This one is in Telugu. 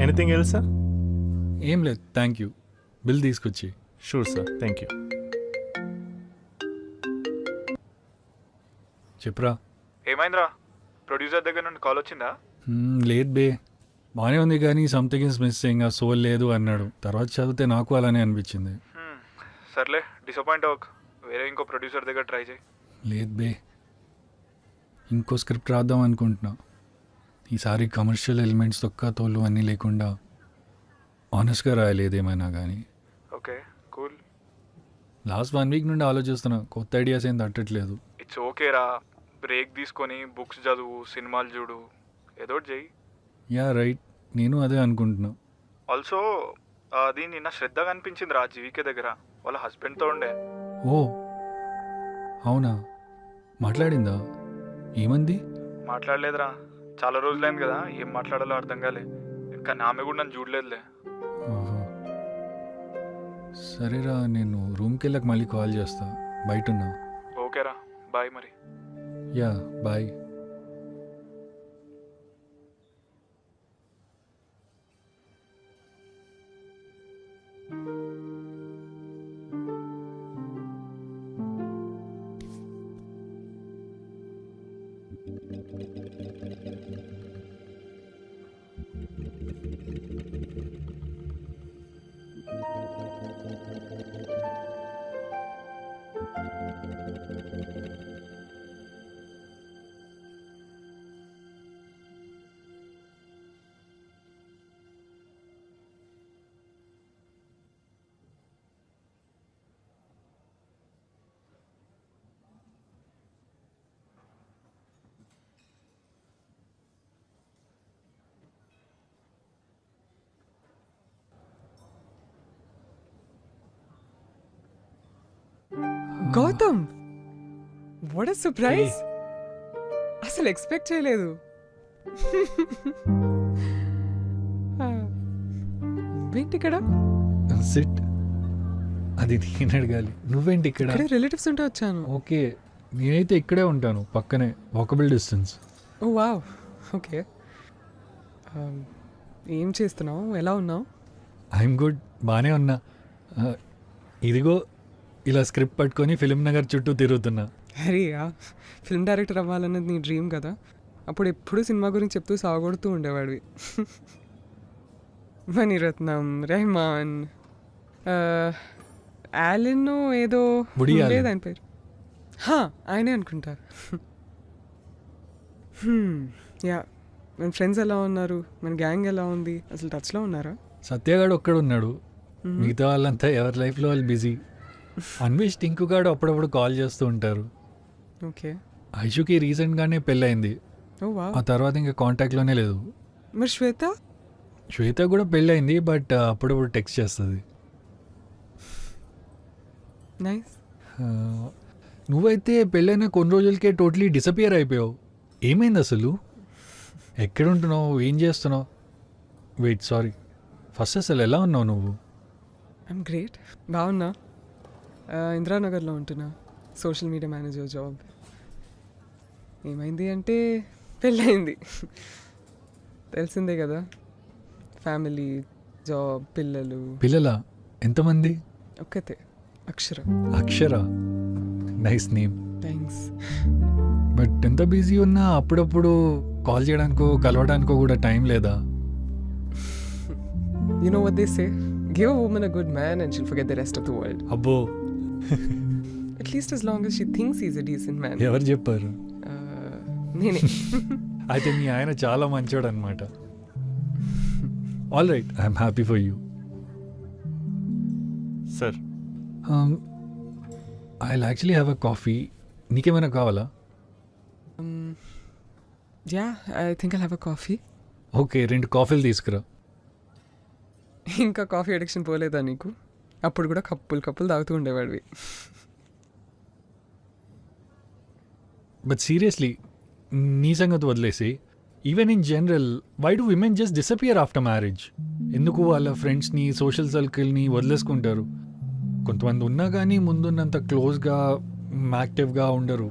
Anything else sir? ఏం లేదు, థ్యాంక్ యూ. బిల్ తీసుకొచ్చి. Sure sir, thank you. చెప్పరా. ఏమైందిరా? ప్రొడ్యూసర్ దగ్గర నుండి కాల్ వచ్చిందా? లేదు బే, బాగానే ఉంది కానీ సంథింగ్ ఇస్ మిస్సింగ్, ఆ సోల్ లేదు అన్నాడు. తర్వాత చదివితే నాకు అలానే అనిపించింది. సర్లే, డిసప్పాయింట్ అవ్వకు. వేరే ఇంకో ప్రొడ్యూసర్ దగ్గర ట్రై చేయి. లేదు బే, ఇంకో స్క్రిప్ట్ రాద్దాం అనుకుంటున్నా. ఈసారి కమర్షియల్ ఎలిమెంట్స్ తొక్క తోలు అన్నీ లేకుండా ఆనెస్ట్గా రాయలేదు ఏమైనా కానీ. Okay, cool. లాస్ట్ 1 వీక్ నుండి ఆలోచిస్తున్నా, కొత్త ఐడియాస్ ఏం తట్టట్లేదు. ఇట్స్ ఓకేరా, బ్రేక్ తీసుకొని బుక్స్ చదువు, సినిమాలు చూడు, ఏదో ఒకటి చెయ్యి. యా రైట్, నేను అదే అనుకుంటున్నా. ఆల్సో అది నిన్న శ్రద్ధగా అనిపించింది రా జీవికే దగ్గర, వాళ్ళ హస్బెండ్తో ఉండే. ఓ అవునా, మాట్లాడిందా? ఏమంది? మాట్లాడలేదురా, చాలా రోజులైంది కదా, ఏం మాట్లాడాలో అర్థం కాలే. కానీ ఆమె కూడా నన్ను చూడలేదులే. ఆహా. సరేరా, నేను రూమ్కి వెళ్ళాక మళ్ళీ కాల్ చేస్తా, బయట ఉన్నా. ఓకేరా, బాయ్ మరి. Yeah bye. Gautam, what a surprise! అసలు ఎక్స్పెక్ట్ చేయలేదు. ఏంటి ఇక్కడ? సిట్. అది నేను అడగాలి, నువ్వేంటి ఇక్కడ? ఇక్కడ రిలేటివ్స్ ఉంటే వచ్చాను. ఓకే, నేనైతే ఇక్కడే ఉంటాను, పక్కనే, వాకబుల్ డిస్టెన్స్. ఓ వావ్, ఓకే. ఏం చేస్తున్నావు? ఎలా ఉన్నావు? ఐఎమ్ గుడ్, బాగానే ఉన్నా. ఇదిగో ఇలా స్క్రిప్ట్ పట్టుకొని ఫిలిం నగర్ చుట్టూ తిరుగుతున్నా. హరియా, ఫిల్మ్ డైరెక్టర్ అవ్వాలన్నది నీ డ్రీమ్ కదా. అప్పుడు ఎప్పుడు సినిమా గురించి చెప్తూ సాగొడుతూ ఉండేవాడివి. మణిరత్నం, రెహమాన్, యాలిన్ ఏదో Woody Allen. లేదు ఆయన పేరు. ఆయనే అనుకుంటా. యా, మన ఫ్రెండ్స్ ఎలా ఉన్నారు? మన గ్యాంగ్ ఎలా ఉంది? అసలు టచ్లో ఉన్నారా? సత్యగాడు ఒక్కడున్నాడు, మిగతా వాళ్ళంతా ఎవరి లైఫ్లో వాళ్ళు బిజీ. అన్వేష్ టింకుగాడు అప్పుడప్పుడు కాల్ చేస్తూ ఉంటారు. ఓకే. ఐషుకి రీసెంట్గానే పెళ్ళయింది, ఓ వా. ఆ తర్వాత ఇంకా కాంటాక్ట్లోనే లేదు. మరి శ్వేత? శ్వేత కూడా పెళ్ళయింది, బట్ అప్పుడప్పుడు టెక్స్ట్ చేస్తుంది. నైస్. నువ్వైతే పెళ్ళైన కొన్ని రోజులకే టోటలీ డిసపియర్ అయిపోయావు. ఏమైంది అసలు? ఎక్కడుంటున్నావు, ఏం చేస్తున్నావు? వెయిట్, సారీ, ఫస్ట్ అసలు ఎలా ఉన్నావు నువ్వు? ఐమ్ గ్రేట్, బాగున్నా. ఇందిరానగర్లో ఉంటున్నా, సోషల్ మీడియా మేనేజర్ జాబ్. ఏమైంది అంటే పెళ్ళయింది. తెలిసిందే కదా, ఫ్యామిలీ, జాబ్, పిల్లలు. పిల్లలా? ఎంతమంది? ఒక్కతే, అక్షర. అక్షర, నైస్ నేమ్. థ్యాంక్స్. బట్ ఎంత బిజీ ఉన్నా అప్పుడప్పుడు కాల్ చేయడానికో కలవడానికో కూడా టైం లేదా? You know what they say? Give a woman a good man and she'll forget the rest of the world. అబ్బో, At least as long as she thinks he's a decent man. ఎవరు చెప్పారు? నేనే. అయితే మీ ఆయన చాలా మంచోడు అనమాట. All right, I'm happy for you. Sir, I actually have a coffee. నీకేమైనా కావాలా? Yeah, I think I'll have a coffee. Okay, 2 కాఫీలు తీసుకురా. ఇంకా కాఫీ అడిక్షన్ పోలేదా నీకు? అప్పుడు కూడా కప్పులు తాగుతూ ఉండేవాడివి. బట్ సీరియస్లీ, నీ సంగతి వదిలేసి, even in general, why do women just disappear after marriage? ఎందుకు వాళ్ళ ఫ్రెండ్స్ని, సోషల్ సర్కిల్ని వదిలేసుకుంటారు? కొంతమంది ఉన్నా కానీ ముందున్నంత క్లోజ్గా, యాక్టివ్గా ఉండరు.